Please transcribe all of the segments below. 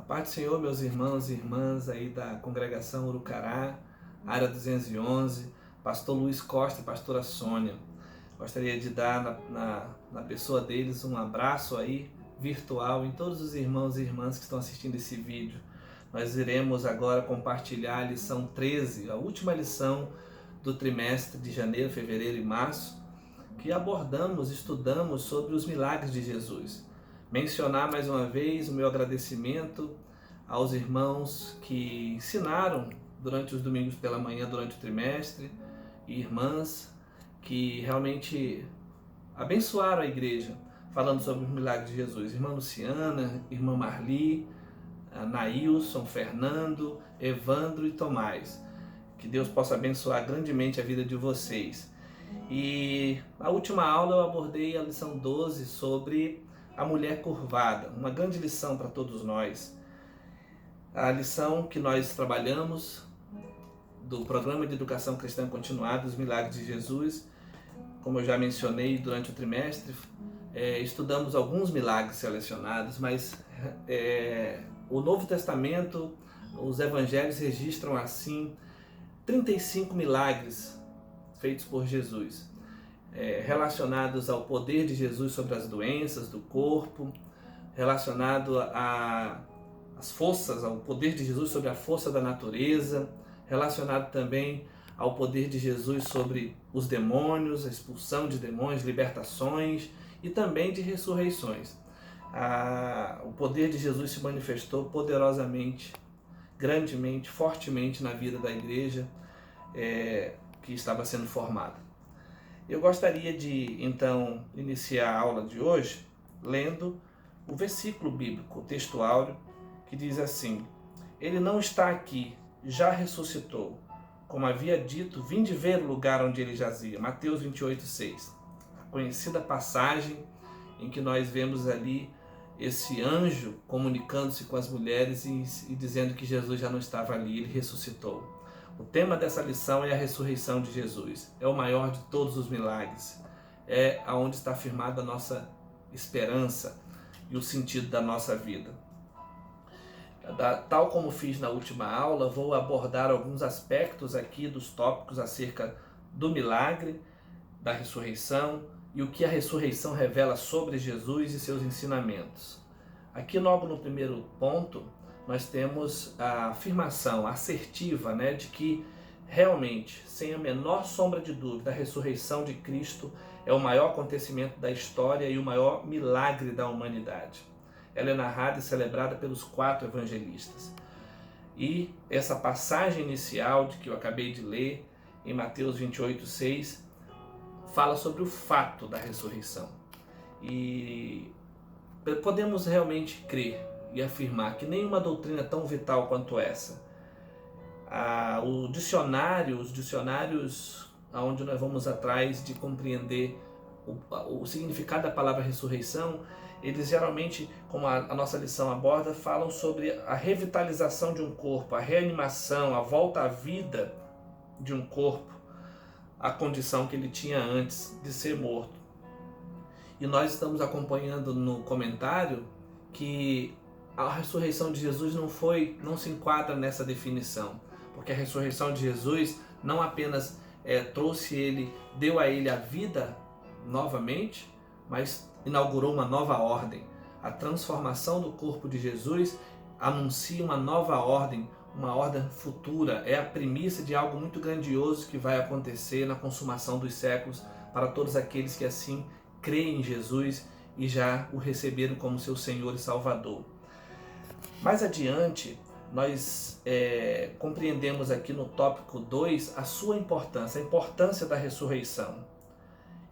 A paz do Senhor, meus irmãos e irmãs aí da congregação Urucará, área 211, pastor Luiz Costa e pastora Sônia. Gostaria de dar na pessoa deles um abraço aí virtual em todos os irmãos e irmãs que estão assistindo esse vídeo. Nós iremos agora compartilhar a lição 13, a última lição do trimestre de janeiro, fevereiro e março, que estudamos sobre os milagres de Jesus. Mencionar mais uma vez o meu agradecimento aos irmãos que ensinaram durante os domingos pela manhã, durante o trimestre, e irmãs que realmente abençoaram a igreja, falando sobre os milagres de Jesus. Irmã Luciana, irmã Marli, Nailson, Fernando, Evandro e Tomás. Que Deus possa abençoar grandemente a vida de vocês. E na última aula eu abordei a lição 12 sobre a mulher curvada, uma grande lição para todos nós. A lição que nós trabalhamos do Programa de Educação Cristã Continuada, os Milagres de Jesus, como eu já mencionei durante o trimestre, estudamos alguns milagres selecionados, mas o Novo Testamento, os evangelhos registram assim 35 milagres feitos por Jesus, relacionados ao poder de Jesus sobre as doenças do corpo, relacionado às forças, ao poder de Jesus sobre a força da natureza, relacionado também ao poder de Jesus sobre os demônios, a expulsão de demônios, libertações e também de ressurreições. O poder de Jesus se manifestou poderosamente, grandemente, fortemente na vida da igreja que estava sendo formada. Eu gostaria de, então, iniciar a aula de hoje lendo o versículo bíblico, o texto áureo, que diz assim: Ele não está aqui, já ressuscitou. Como havia dito, vinde ver o lugar onde ele jazia. Mateus 28:6. A conhecida passagem em que nós vemos ali esse anjo comunicando-se com as mulheres e dizendo que Jesus já não estava ali, ele ressuscitou. O tema dessa lição é a ressurreição de Jesus. É o maior de todos os milagres. É aonde está firmada a nossa esperança e o sentido da nossa vida. Tal como fiz na última aula, vou abordar alguns aspectos aqui dos tópicos acerca do milagre, da ressurreição e o que a ressurreição revela sobre Jesus e seus ensinamentos. Aqui logo no primeiro ponto, nós temos a afirmação assertiva, de que realmente, sem a menor sombra de dúvida, a ressurreição de Cristo é o maior acontecimento da história e o maior milagre da humanidade. Ela é narrada e celebrada pelos 4 evangelistas. E essa passagem inicial que eu acabei de ler, em Mateus 28:6, fala sobre o fato da ressurreição. E podemos realmente crer e afirmar que nenhuma doutrina tão vital quanto essa. Os dicionários onde nós vamos atrás de compreender o significado da palavra ressurreição, eles geralmente, como a nossa lição aborda, falam sobre a revitalização de um corpo, a reanimação, a volta à vida de um corpo, a condição que ele tinha antes de ser morto. E nós estamos acompanhando no comentário que a ressurreição de Jesus não se enquadra nessa definição, porque a ressurreição de Jesus não apenas deu a ele a vida novamente, mas inaugurou uma nova ordem. A transformação do corpo de Jesus anuncia uma nova ordem, uma ordem futura, é a premissa de algo muito grandioso que vai acontecer na consumação dos séculos para todos aqueles que assim creem em Jesus e já o receberam como seu Senhor e Salvador. Mais adiante, nós compreendemos aqui no tópico 2 a sua importância, a importância da ressurreição.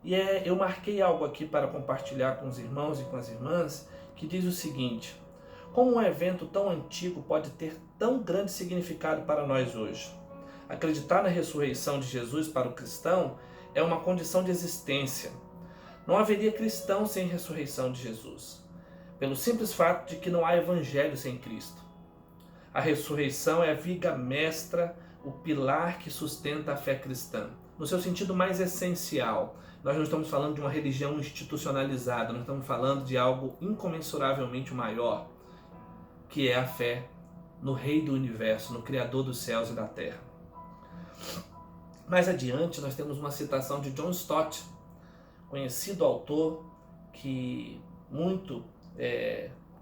E eu marquei algo aqui para compartilhar com os irmãos e com as irmãs, que diz o seguinte: como um evento tão antigo pode ter tão grande significado para nós hoje? Acreditar na ressurreição de Jesus para o cristão é uma condição de existência. Não haveria cristão sem ressurreição de Jesus, pelo simples fato de que não há evangelho sem Cristo. A ressurreição é a viga mestra, o pilar que sustenta a fé cristã, no seu sentido mais essencial. Nós não estamos falando de uma religião institucionalizada, nós estamos falando de algo incomensuravelmente maior. que é a fé no Rei do Universo, no Criador dos céus e da terra. Mais adiante, nós temos uma citação de John Stott, conhecido autor que muito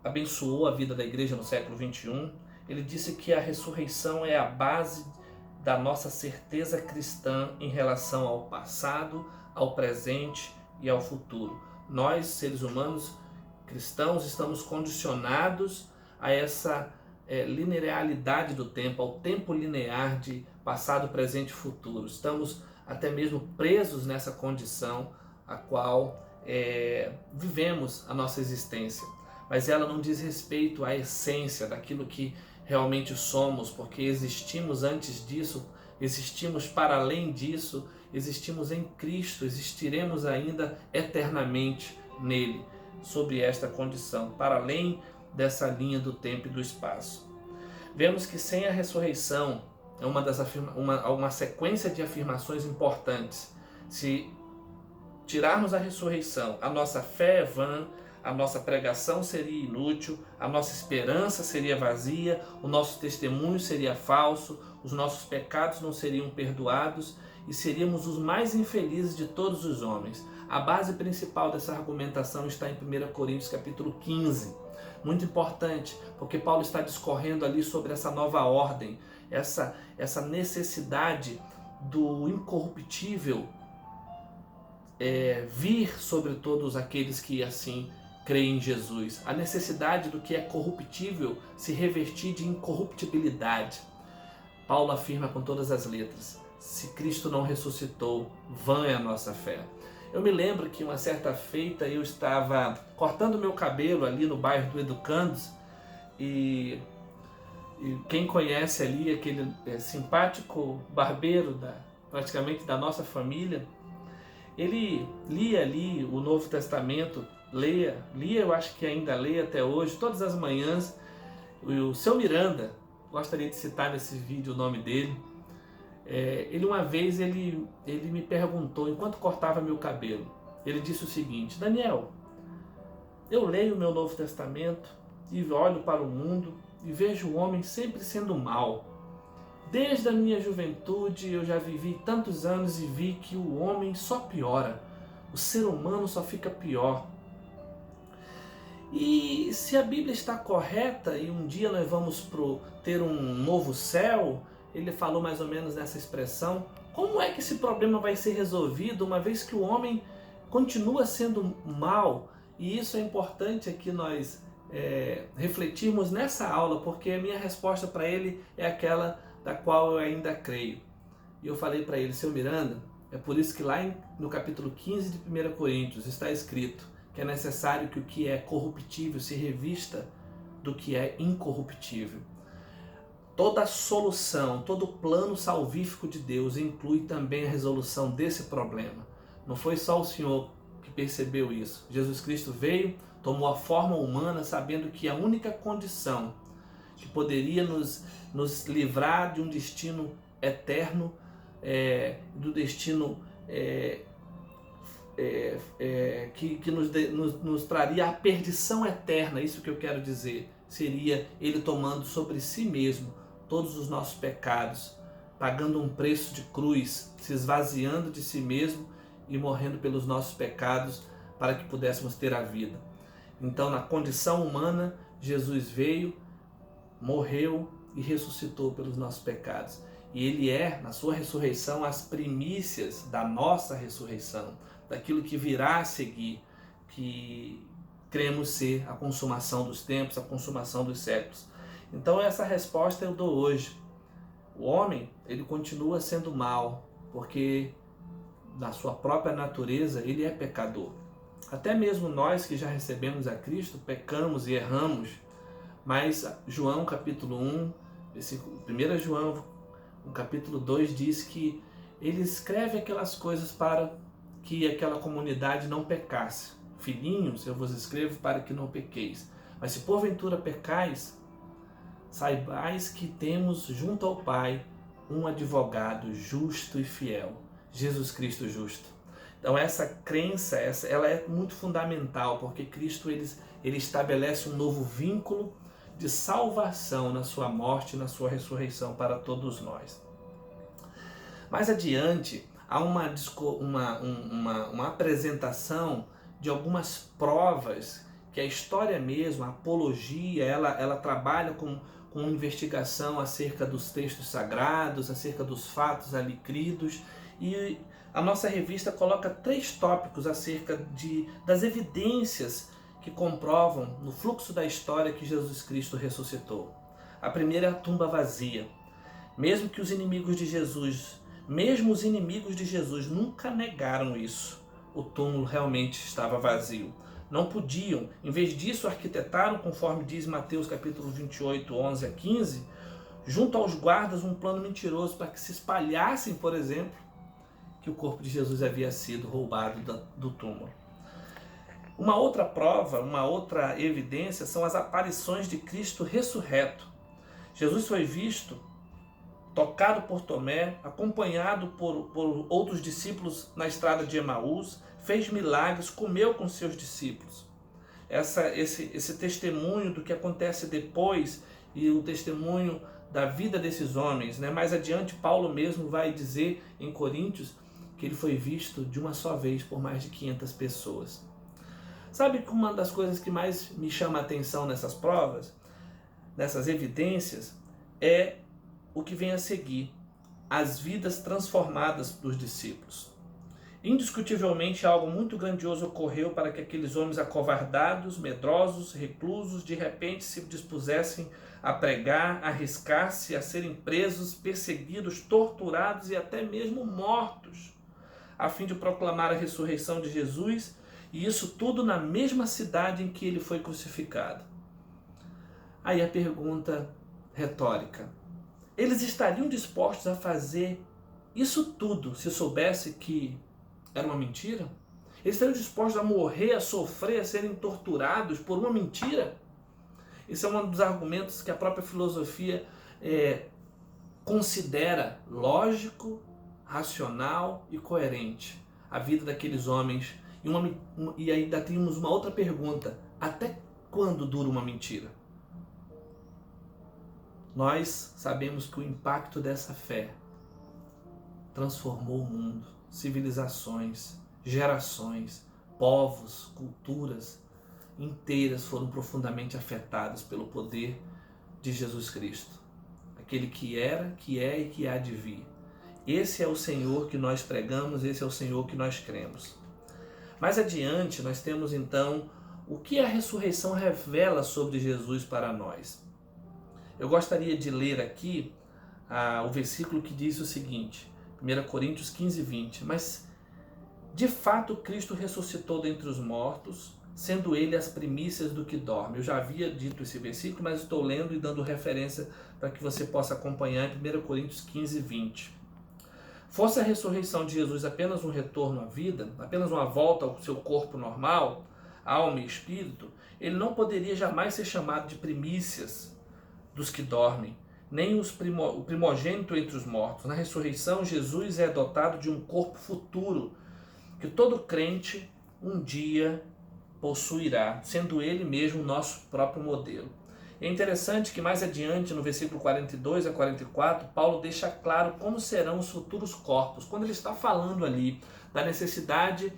abençoou a vida da igreja no século XXI. Ele disse que a ressurreição é a base da nossa certeza cristã em relação ao passado, ao presente e ao futuro. Nós, seres humanos cristãos, estamos condicionados a essa linearidade do tempo, ao tempo linear de passado, presente e futuro. Estamos até mesmo presos nessa condição a qual vivemos a nossa existência. Mas ela não diz respeito à essência daquilo que realmente somos, porque existimos antes disso, existimos para além disso, existimos em Cristo, existiremos ainda eternamente nele, sob esta condição, para além dessa linha do tempo e do espaço. Vemos que sem a ressurreição é uma sequência de afirmações importantes. Se tirarmos a ressurreição, a nossa fé é vã, a nossa pregação seria inútil, a nossa esperança seria vazia, o nosso testemunho seria falso, os nossos pecados não seriam perdoados e seríamos os mais infelizes de todos os homens. A base principal dessa argumentação está em 1 Coríntios capítulo 15. Muito importante, porque Paulo está discorrendo ali sobre essa nova ordem, essa necessidade do incorruptível vir sobre todos aqueles que assim creem em Jesus. A necessidade do que é corruptível se revestir de incorruptibilidade. Paulo afirma com todas as letras: se Cristo não ressuscitou, vã é a nossa fé. Eu me lembro que uma certa feita eu estava cortando meu cabelo ali no bairro do Educandos e quem conhece ali aquele simpático barbeiro praticamente da nossa família, ele lia ali o Novo Testamento, lia, eu acho que ainda lê até hoje, todas as manhãs. O seu Miranda, gostaria de citar nesse vídeo o nome dele. Ele uma vez ele me perguntou, enquanto cortava meu cabelo, ele disse o seguinte: Daniel, eu leio o meu Novo Testamento e olho para o mundo e vejo o homem sempre sendo mal. Desde a minha juventude eu já vivi tantos anos e vi que o homem só piora, o ser humano só fica pior. E se a Bíblia está correta e um dia nós vamos ter um novo céu, ele falou mais ou menos nessa expressão, como é que esse problema vai ser resolvido uma vez que o homem continua sendo mal? E isso é importante aqui nós refletirmos nessa aula, porque a minha resposta para ele é aquela da qual eu ainda creio. E eu falei para ele: seu Miranda, é por isso que lá no capítulo 15 de 1 Coríntios está escrito que é necessário que o que é corruptível se revista do que é incorruptível. Toda a solução, todo o plano salvífico de Deus inclui também a resolução desse problema. Não foi só o Senhor que percebeu isso. Jesus Cristo veio, tomou a forma humana, sabendo que a única condição que poderia nos livrar de um destino eterno, do destino que nos traria a perdição eterna, isso que eu quero dizer, seria Ele tomando sobre si mesmo todos os nossos pecados, pagando um preço de cruz, se esvaziando de si mesmo e morrendo pelos nossos pecados para que pudéssemos ter a vida. Então, na condição humana, Jesus veio, morreu e ressuscitou pelos nossos pecados. E Ele é, na sua ressurreição, as primícias da nossa ressurreição, daquilo que virá a seguir, que cremos ser a consumação dos tempos, a consumação dos séculos. Então essa resposta eu dou hoje. O homem, ele continua sendo mal, porque na sua própria natureza ele é pecador. Até mesmo nós que já recebemos a Cristo, pecamos e erramos, mas João capítulo 1, 1 João, no capítulo 2 diz que ele escreve aquelas coisas para que aquela comunidade não pecasse. Filhinhos, eu vos escrevo para que não pequeis. Mas se porventura pecais, saibais que temos junto ao Pai um advogado justo e fiel, Jesus Cristo justo. Então essa crença, ela é muito fundamental, porque Cristo ele estabelece um novo vínculo de salvação na sua morte e na sua ressurreição para todos nós. Mais adiante, há uma apresentação de algumas provas que a história mesmo, a apologia, ela trabalha com investigação acerca dos textos sagrados, acerca dos fatos ali cridos, e a nossa revista coloca 3 tópicos acerca das evidências que comprovam no fluxo da história que Jesus Cristo ressuscitou. A primeira é a tumba vazia. Mesmo os inimigos de Jesus nunca negaram isso. O túmulo realmente estava vazio. Não podiam, em vez disso, arquitetaram, conforme diz Mateus capítulo 28, 11 a 15, junto aos guardas um plano mentiroso para que se espalhassem, por exemplo, que o corpo de Jesus havia sido roubado do túmulo. Uma outra prova, uma outra evidência são as aparições de Cristo ressurreto. Jesus foi visto, tocado por Tomé, acompanhado por outros discípulos na estrada de Emaús, fez milagres, comeu com seus discípulos. Esse testemunho do que acontece depois e o testemunho da vida desses homens, né? Mais adiante, Paulo mesmo vai dizer em Coríntios que ele foi visto de uma só vez por mais de 500 pessoas. Sabe que uma das coisas que mais me chama a atenção nessas provas, nessas evidências, é o que vem a seguir: as vidas transformadas dos discípulos. Indiscutivelmente, algo muito grandioso ocorreu para que aqueles homens acovardados, medrosos, reclusos, de repente se dispusessem a pregar, a arriscar-se, a serem presos, perseguidos, torturados e até mesmo mortos, a fim de proclamar a ressurreição de Jesus, e isso tudo na mesma cidade em que ele foi crucificado. Aí a pergunta retórica: eles estariam dispostos a fazer isso tudo se soubesse que era uma mentira? Eles estariam dispostos a morrer, a sofrer, a serem torturados por uma mentira? Esse é um dos argumentos que a própria filosofia considera lógico, racional e coerente a vida daqueles homens. E ainda temos uma outra pergunta: até quando dura uma mentira? Nós sabemos que o impacto dessa fé transformou o mundo, civilizações, gerações, povos, culturas inteiras foram profundamente afetadas pelo poder de Jesus Cristo. Aquele que era, que é e que há de vir. Esse é o Senhor que nós pregamos, esse é o Senhor que nós cremos. Mais adiante, nós temos então o que a ressurreição revela sobre Jesus para nós. Eu gostaria de ler aqui o versículo que diz o seguinte, 1 Coríntios 15, 20. Mas, de fato, Cristo ressuscitou dentre os mortos, sendo ele as primícias do que dorme. Eu já havia dito esse versículo, mas estou lendo e dando referência para que você possa acompanhar em 1 Coríntios 15, 20. Fosse a ressurreição de Jesus apenas um retorno à vida, apenas uma volta ao seu corpo normal, alma e espírito, ele não poderia jamais ser chamado de primícias dos que dormem, nem o primogênito entre os mortos. Na ressurreição, Jesus é dotado de um corpo futuro, que todo crente um dia possuirá, sendo ele mesmo o nosso próprio modelo. É interessante que mais adiante, no versículo 42 a 44, Paulo deixa claro como serão os futuros corpos, quando ele está falando ali da necessidade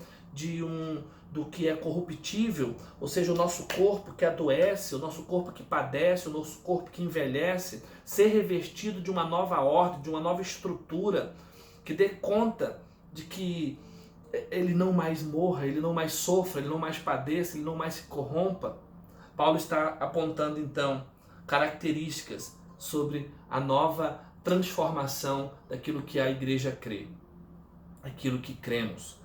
do que é corruptível, ou seja, o nosso corpo que adoece, o nosso corpo que padece, o nosso corpo que envelhece, ser revestido de uma nova ordem, de uma nova estrutura, que dê conta de que ele não mais morra, ele não mais sofra, ele não mais padeça, ele não mais se corrompa. Paulo está apontando então características sobre a nova transformação daquilo que a igreja crê, aquilo que cremos.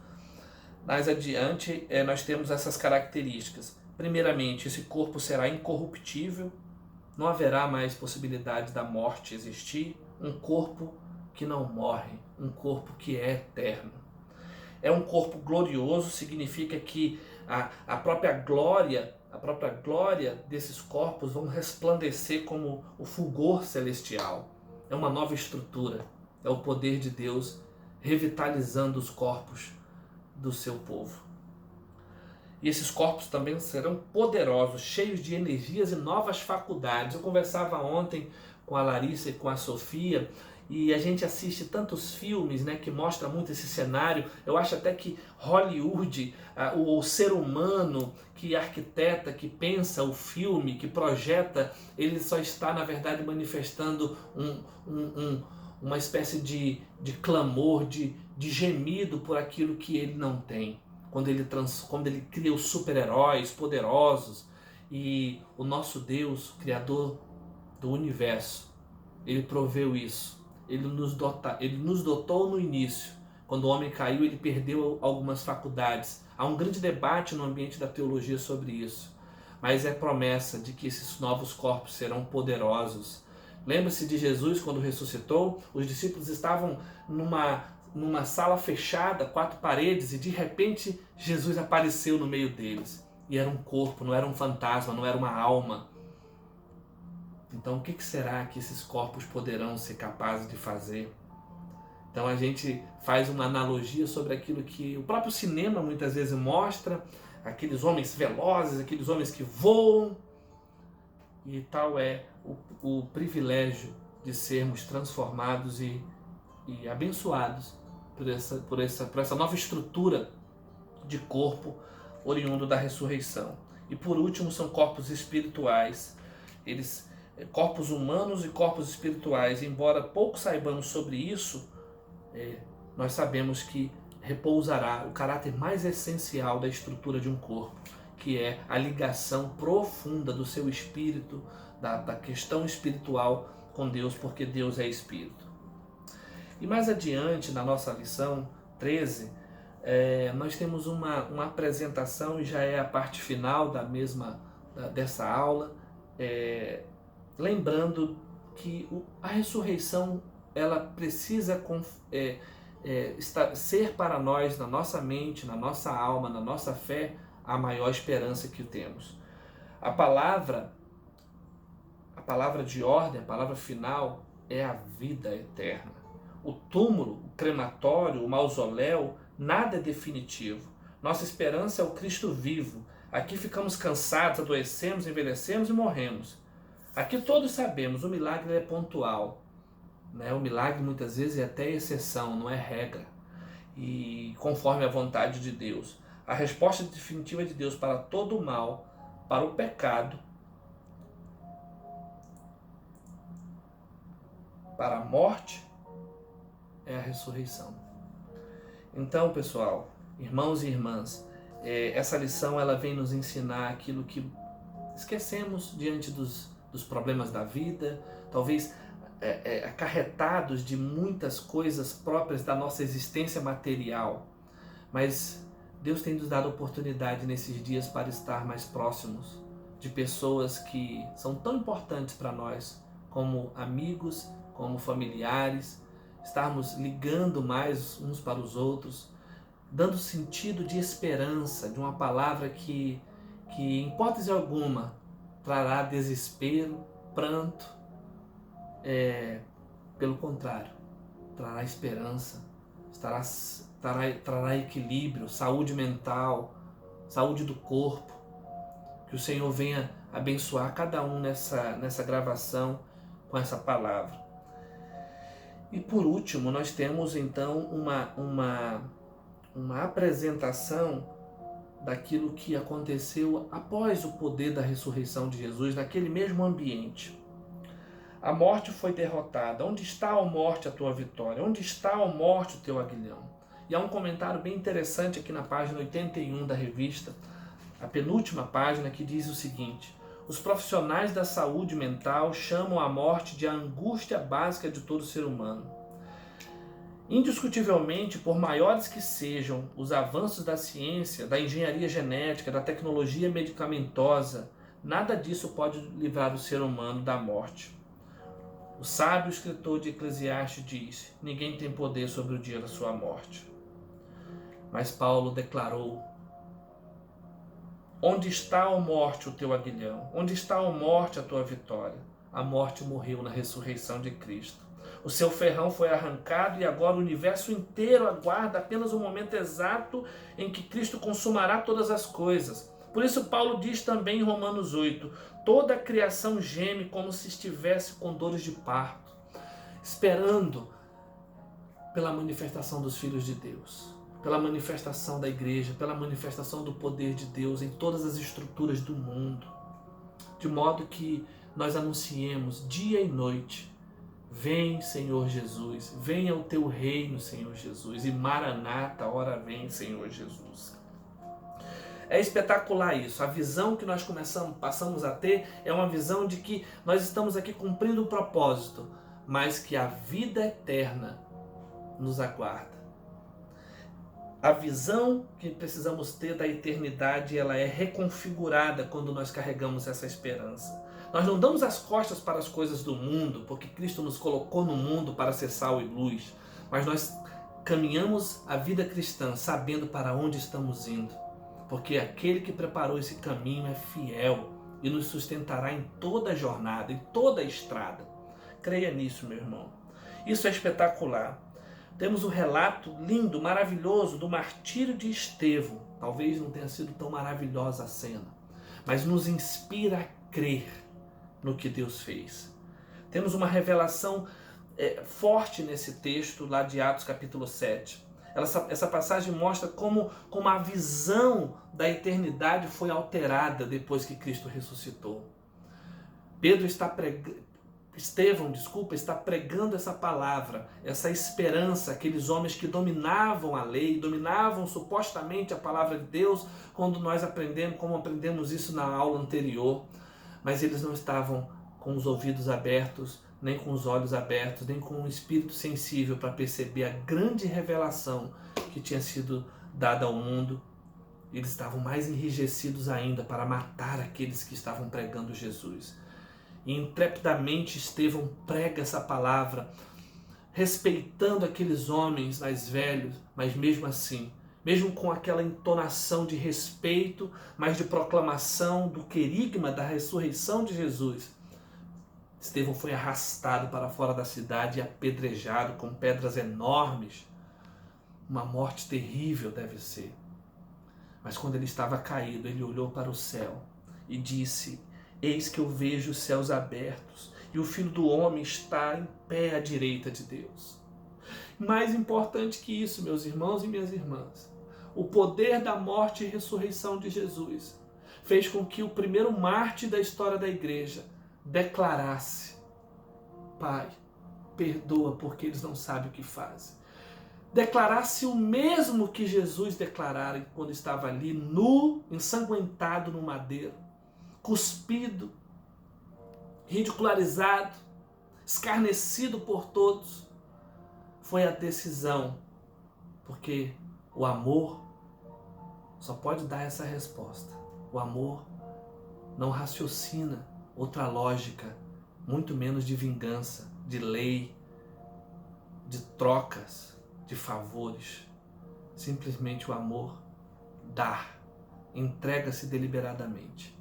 Mais adiante, nós temos essas características. Primeiramente, esse corpo será incorruptível, não haverá mais possibilidade da morte existir, um corpo que não morre, um corpo que é eterno. É um corpo glorioso, significa que a própria glória desses corpos vão resplandecer como o fulgor celestial. É uma nova estrutura, é o poder de Deus revitalizando os corpos do seu povo. E esses corpos também serão poderosos, cheios de energias e novas faculdades. Eu conversava ontem com a Larissa e com a Sofia, e a gente assiste tantos filmes, né, que mostram muito esse cenário. Eu acho até que Hollywood, o ser humano que arquiteta, que pensa o filme, que projeta, ele só está, na verdade, manifestando uma espécie de clamor, de gemido por aquilo que ele não tem. Quando ele cria os super-heróis poderosos, e o nosso Deus, Criador do universo, ele proveu isso. Ele nos dotou no início. Quando o homem caiu, ele perdeu algumas faculdades. Há um grande debate no ambiente da teologia sobre isso. Mas é promessa de que esses novos corpos serão poderosos. Lembra-se de Jesus quando ressuscitou? Os discípulos estavam numa sala fechada, 4 paredes, e de repente Jesus apareceu no meio deles. E era um corpo, não era um fantasma, não era uma alma. Então, o que será que esses corpos poderão ser capazes de fazer? Então, a gente faz uma analogia sobre aquilo que o próprio cinema muitas vezes mostra, aqueles homens velozes, aqueles homens que voam, e tal é o privilégio de sermos transformados e abençoados por essa nova estrutura de corpo oriundo da ressurreição. E por último, são corpos espirituais. Corpos humanos e corpos espirituais. Embora pouco saibamos sobre isso, nós sabemos que repousará o caráter mais essencial da estrutura de um corpo, que é a ligação profunda do seu espírito, da questão espiritual com Deus, porque Deus é espírito. E mais adiante, na nossa lição 13, nós temos uma apresentação, e já é a parte final dessa aula, lembrando que a ressurreição ela precisa ser para nós, na nossa mente, na nossa alma, na nossa fé, a maior esperança que temos. A palavra de ordem, a palavra final é a vida eterna. O túmulo, o crematório, o mausoléu, nada é definitivo. Nossa esperança é o Cristo vivo. Aqui ficamos cansados, adoecemos, envelhecemos e morremos. Aqui todos sabemos, o milagre é pontual. O milagre muitas vezes é até exceção, não é regra. E conforme a vontade de Deus. A resposta definitiva de Deus para todo o mal, para o pecado, para a morte, é a ressurreição. Então, pessoal, irmãos e irmãs, essa lição ela vem nos ensinar aquilo que esquecemos diante dos problemas da vida, talvez acarretados de muitas coisas próprias da nossa existência material. Mas Deus tem nos dado oportunidade nesses dias para estar mais próximos de pessoas que são tão importantes para nós, como amigos, como familiares, estarmos ligando mais uns para os outros, dando sentido de esperança, de uma palavra que em hipótese alguma trará desespero, pranto, pelo contrário, trará esperança, trará equilíbrio, saúde mental, saúde do corpo. Que o Senhor venha abençoar cada um nessa gravação com essa palavra. E por último, nós temos então uma apresentação daquilo que aconteceu após o poder da ressurreição de Jesus naquele mesmo ambiente. A morte foi derrotada. Onde está, ó morte, a tua vitória? Onde está, ó morte, o teu aguilhão? E há um comentário bem interessante aqui na página 81 da revista, a penúltima página, que diz o seguinte: os profissionais da saúde mental chamam a morte de a angústia básica de todo ser humano. Indiscutivelmente, por maiores que sejam os avanços da ciência, da engenharia genética, da tecnologia medicamentosa, nada disso pode livrar o ser humano da morte. O sábio escritor de Eclesiastes diz: ninguém tem poder sobre o dia da sua morte. Mas Paulo declarou: onde está, ó morte, o teu aguilhão? Onde está, ó morte, a tua vitória? A morte morreu na ressurreição de Cristo. O seu ferrão foi arrancado e agora o universo inteiro aguarda apenas o momento exato em que Cristo consumará todas as coisas. Por isso Paulo diz também em Romanos 8, toda a criação geme como se estivesse com dores de parto, esperando pela manifestação dos filhos de Deus, pela manifestação da igreja, pela manifestação do poder de Deus em todas as estruturas do mundo, de modo que nós anunciemos dia e noite: vem, Senhor Jesus, venha o teu reino, Senhor Jesus, e Maranata, ora vem, Senhor Jesus. É espetacular isso. A visão que nós passamos a ter é uma visão de que nós estamos aqui cumprindo o propósito, mas que a vida eterna nos aguarda. A visão que precisamos ter da eternidade, ela é reconfigurada quando nós carregamos essa esperança. Nós não damos as costas para as coisas do mundo, porque Cristo nos colocou no mundo para ser sal e luz, mas nós caminhamos a vida cristã sabendo para onde estamos indo, porque aquele que preparou esse caminho é fiel e nos sustentará em toda a jornada, em toda a estrada. Creia nisso, meu irmão. Isso é espetacular. Temos um relato lindo, maravilhoso do martírio de Estevão. Talvez não tenha sido tão maravilhosa a cena, mas nos inspira a crer no que Deus fez. Temos uma revelação forte nesse texto lá de Atos capítulo 7. Essa passagem mostra como a visão da eternidade foi alterada depois que Cristo ressuscitou. Estevão está pregando essa palavra, essa esperança, aqueles homens que dominavam a lei, dominavam supostamente a palavra de Deus, quando nós aprendemos isso na aula anterior, mas eles não estavam com os ouvidos abertos, nem com os olhos abertos, nem com um espírito sensível para perceber a grande revelação que tinha sido dada ao mundo. Eles estavam mais enrijecidos ainda para matar aqueles que estavam pregando Jesus. E intrepidamente Estevão prega essa palavra, respeitando aqueles homens mais velhos, mas mesmo assim, mesmo com aquela entonação de respeito, mas de proclamação do querigma da ressurreição de Jesus, Estevão foi arrastado para fora da cidade e apedrejado com pedras enormes. Uma morte terrível deve ser. Mas quando ele estava caído, ele olhou para o céu e disse: eis que eu vejo os céus abertos e o Filho do Homem está em pé à direita de Deus. Mais importante que isso, meus irmãos e minhas irmãs, o poder da morte e ressurreição de Jesus fez com que o primeiro mártir da história da igreja declarasse: Pai, perdoa porque eles não sabem o que fazem. Declarasse o mesmo que Jesus declarara quando estava ali, nu, ensanguentado no madeiro, cuspido, ridicularizado, escarnecido por todos. Foi a decisão, porque o amor só pode dar essa resposta. O amor não raciocina outra lógica, muito menos de vingança, de lei, de trocas, de favores. Simplesmente o amor dá, entrega-se deliberadamente.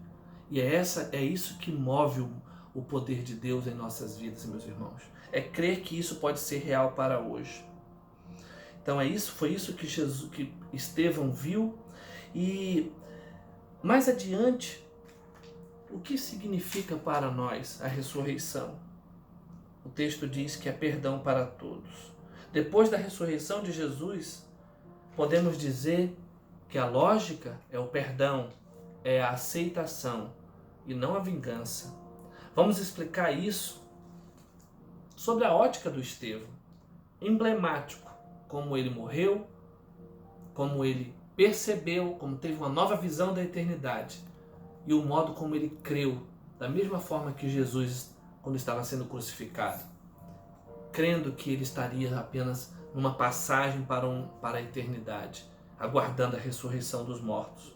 E é isso que move o poder de Deus em nossas vidas, meus irmãos. É crer que isso pode ser real para hoje. Então foi isso que Estevão viu. E mais adiante, o que significa para nós a ressurreição? O texto diz que é perdão para todos. Depois da ressurreição de Jesus, podemos dizer que a lógica é o perdão, é a aceitação e não a vingança. Vamos explicar isso sobre a ótica do Estevão. Emblemático, como ele morreu, como ele percebeu, como teve uma nova visão da eternidade e o modo como ele creu, da mesma forma que Jesus, quando estava sendo crucificado, crendo que ele estaria apenas numa passagem para a eternidade, aguardando a ressurreição dos mortos.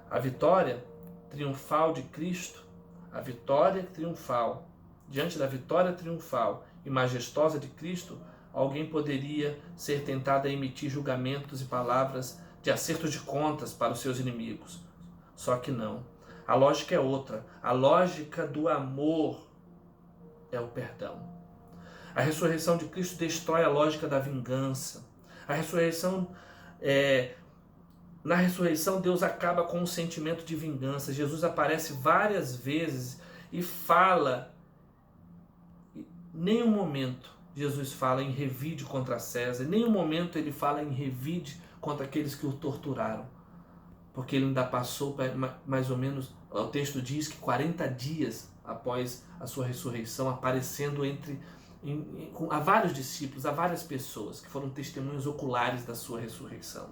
A vitória triunfal de Cristo, a vitória triunfal, diante da vitória triunfal e majestosa de Cristo, alguém poderia ser tentado a emitir julgamentos e palavras de acerto de contas para os seus inimigos. Só que não. A lógica é outra. A lógica do amor é o perdão. A ressurreição de Cristo destrói a lógica da vingança. Na ressurreição, Deus acaba com o sentimento de vingança. Jesus aparece várias vezes e fala. Em nenhum momento Jesus fala em revide contra César. Em nenhum momento ele fala em revide contra aqueles que o torturaram. Porque ele ainda passou mais ou menos, o texto diz que 40 dias após a sua ressurreição, aparecendo a vários discípulos, a várias pessoas que foram testemunhos oculares da sua ressurreição.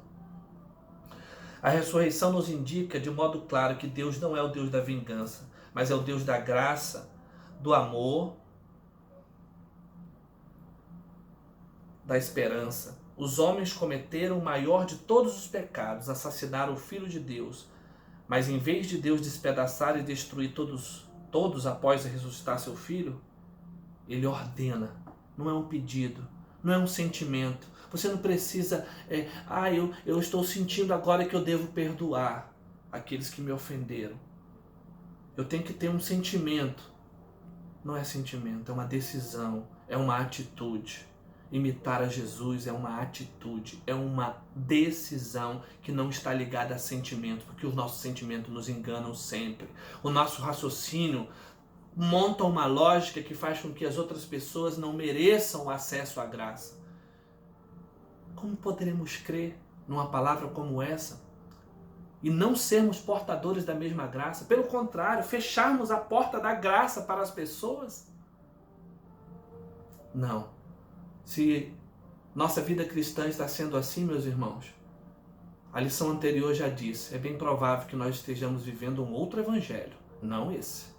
A ressurreição nos indica de modo claro que Deus não é o Deus da vingança, mas é o Deus da graça, do amor, da esperança. Os homens cometeram o maior de todos os pecados, assassinaram o Filho de Deus, mas em vez de Deus despedaçar e destruir todos após ressuscitar seu Filho, Ele ordena. Não é um pedido, não é um sentimento. Você não precisa, eu estou sentindo agora que eu devo perdoar aqueles que me ofenderam. Eu tenho que ter um sentimento. Não é sentimento, é uma decisão, é uma atitude. Imitar a Jesus é uma atitude, é uma decisão que não está ligada a sentimento, porque os nossos sentimentos nos enganam sempre. O nosso raciocínio monta uma lógica que faz com que as outras pessoas não mereçam o acesso à graça. Como poderemos crer numa palavra como essa e não sermos portadores da mesma graça? Pelo contrário, fecharmos a porta da graça para as pessoas? Não. Se nossa vida cristã está sendo assim, meus irmãos, a lição anterior já disse, é bem provável que nós estejamos vivendo um outro evangelho, não esse.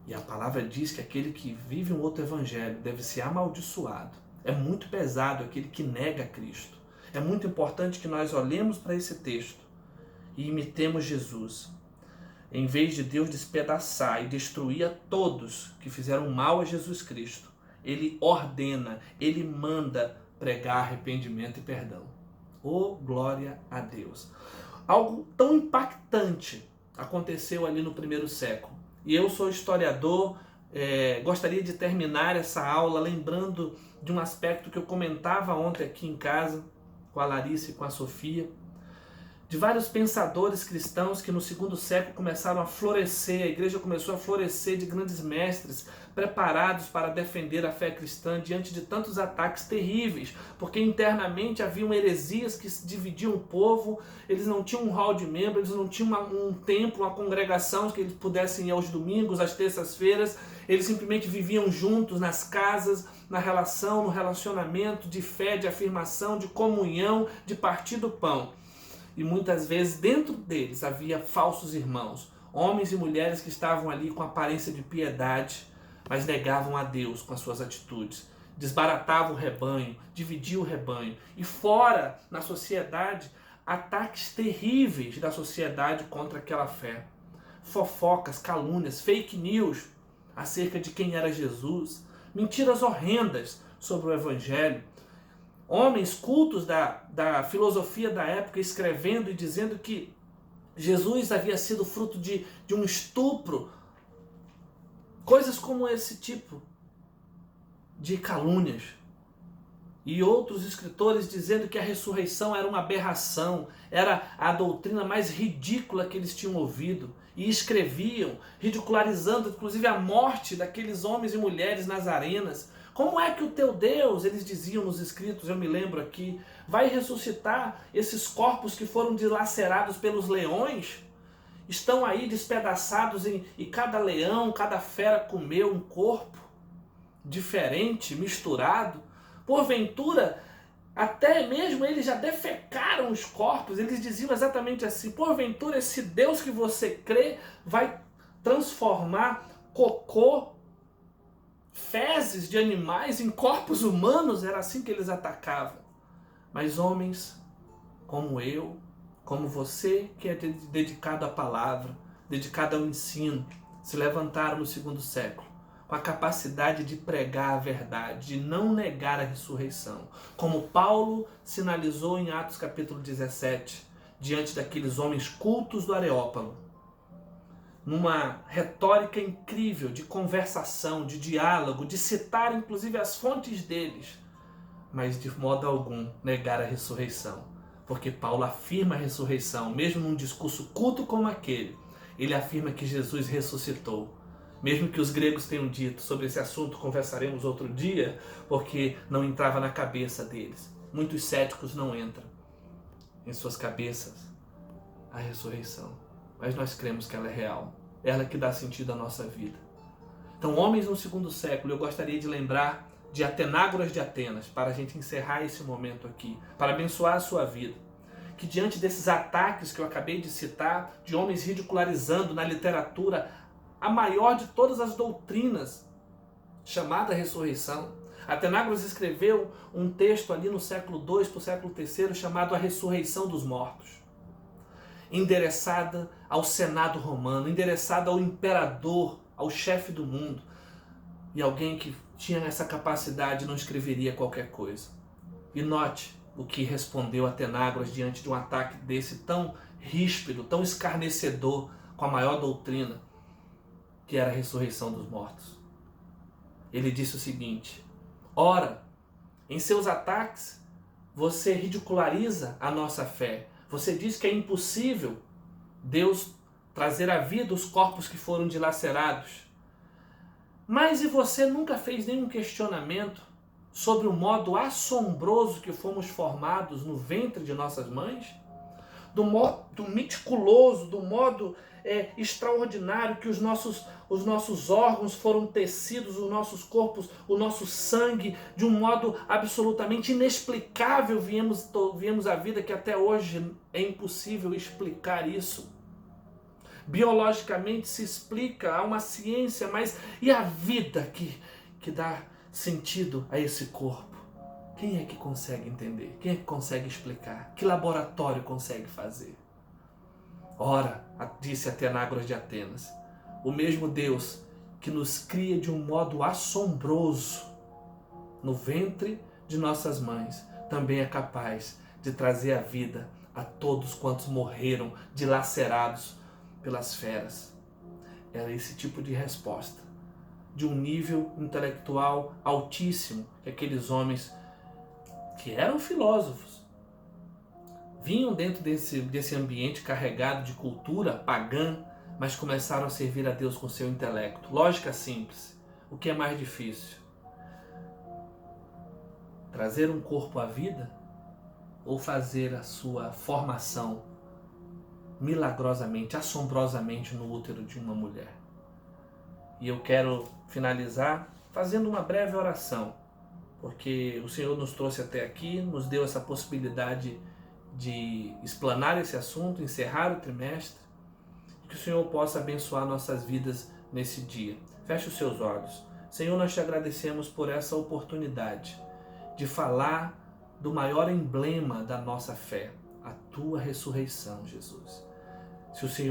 E a palavra diz que aquele que vive um outro evangelho deve ser amaldiçoado. É muito pesado aquele que nega Cristo. É muito importante que nós olhemos para esse texto e imitemos Jesus. Em vez de Deus despedaçar e destruir a todos que fizeram mal a Jesus Cristo, Ele ordena, Ele manda pregar arrependimento e perdão. Oh, glória a Deus! Algo tão impactante aconteceu ali no primeiro século. E eu sou historiador, gostaria de terminar essa aula lembrando de um aspecto que eu comentava ontem aqui em casa, com a Larissa e com a Sofia, de vários pensadores cristãos que no segundo século começaram a florescer, a igreja começou a florescer de grandes mestres preparados para defender a fé cristã diante de tantos ataques terríveis, porque internamente haviam heresias que dividiam o povo, eles não tinham um hall de membros, eles não tinham um templo, uma congregação que eles pudessem ir aos domingos, às terças-feiras, eles simplesmente viviam juntos nas casas, na relação, no relacionamento de fé, de afirmação, de comunhão, de partir do pão. E muitas vezes dentro deles havia falsos irmãos, homens e mulheres que estavam ali com aparência de piedade, mas negavam a Deus com as suas atitudes, desbaratavam o rebanho, dividiam o rebanho. E fora, na sociedade, ataques terríveis da sociedade contra aquela fé. Fofocas, calúnias, fake news acerca de quem era Jesus, mentiras horrendas sobre o Evangelho. Homens cultos da filosofia da época escrevendo e dizendo que Jesus havia sido fruto de um estupro. Coisas como esse tipo de calúnias. E outros escritores dizendo que a ressurreição era uma aberração, era a doutrina mais ridícula que eles tinham ouvido. E escreviam, ridicularizando inclusive a morte daqueles homens e mulheres nazarenas. Como é que o teu Deus, eles diziam nos escritos, eu me lembro aqui, vai ressuscitar esses corpos que foram dilacerados pelos leões? Estão aí despedaçados e cada leão, cada fera comeu um corpo diferente, misturado. Porventura, até mesmo eles já defecaram os corpos, eles diziam exatamente assim, porventura esse Deus que você crê vai transformar cocô, fezes de animais em corpos humanos, era assim que eles atacavam. Mas homens como eu, como você, que é dedicado à palavra, dedicado ao ensino, se levantaram no segundo século, com a capacidade de pregar a verdade, de não negar a ressurreição. Como Paulo sinalizou em Atos capítulo 17, diante daqueles homens cultos do Areópago. numa retórica incrível de conversação, de diálogo, de citar inclusive as fontes deles, mas de modo algum negar a ressurreição. Porque Paulo afirma a ressurreição, mesmo num discurso culto como aquele, ele afirma que Jesus ressuscitou. Mesmo que os gregos tenham dito, sobre esse assunto conversaremos outro dia, porque não entrava na cabeça deles. Muitos céticos não entram em suas cabeças a ressurreição. Mas nós cremos que ela é real. Ela que dá sentido à nossa vida. Então, homens no segundo século, eu gostaria de lembrar de Atenágoras de Atenas, para a gente encerrar esse momento aqui, para abençoar a sua vida. Que diante desses ataques que eu acabei de citar, de homens ridicularizando na literatura a maior de todas as doutrinas, chamada ressurreição, Atenágoras escreveu um texto ali no século II para o século III chamado A Ressurreição dos Mortos, endereçada ao Senado romano, endereçada ao imperador, ao chefe do mundo. E alguém que tinha essa capacidade não escreveria qualquer coisa. E note o que respondeu Atenágoras diante de um ataque desse tão ríspido, tão escarnecedor com a maior doutrina, que era a ressurreição dos mortos. Ele disse o seguinte: ora, em seus ataques, você ridiculariza a nossa fé. Você diz que é impossível Deus trazer à vida os corpos que foram dilacerados. Mas e você nunca fez nenhum questionamento sobre o modo assombroso que fomos formados no ventre de nossas mães? Do modo meticuloso, do modo extraordinário que os nossos órgãos foram tecidos, os nossos corpos, o nosso sangue, de um modo absolutamente inexplicável viemos à vida, que até hoje é impossível explicar isso. Biologicamente se explica, há uma ciência, mas e a vida que dá sentido a esse corpo? Quem é que consegue entender? Quem é que consegue explicar? Que laboratório consegue fazer? Ora, disse Atenágoras de Atenas, o mesmo Deus que nos cria de um modo assombroso no ventre de nossas mães, também é capaz de trazer a vida a todos quantos morreram dilacerados pelas feras. Era esse tipo de resposta, de um nível intelectual altíssimo, que aqueles homens que eram filósofos vinham dentro desse ambiente carregado de cultura pagã, mas começaram a servir a Deus com seu intelecto. Lógica simples. O que é mais difícil? Trazer um corpo à vida ou fazer a sua formação milagrosamente, assombrosamente no útero de uma mulher? E eu quero finalizar fazendo uma breve oração, porque o Senhor nos trouxe até aqui, nos deu essa possibilidade de explanar esse assunto, encerrar o trimestre, e que o Senhor possa abençoar nossas vidas nesse dia. Feche os seus olhos. Senhor, nós te agradecemos por essa oportunidade de falar do maior emblema da nossa fé, a tua ressurreição, Jesus. Se o Senhor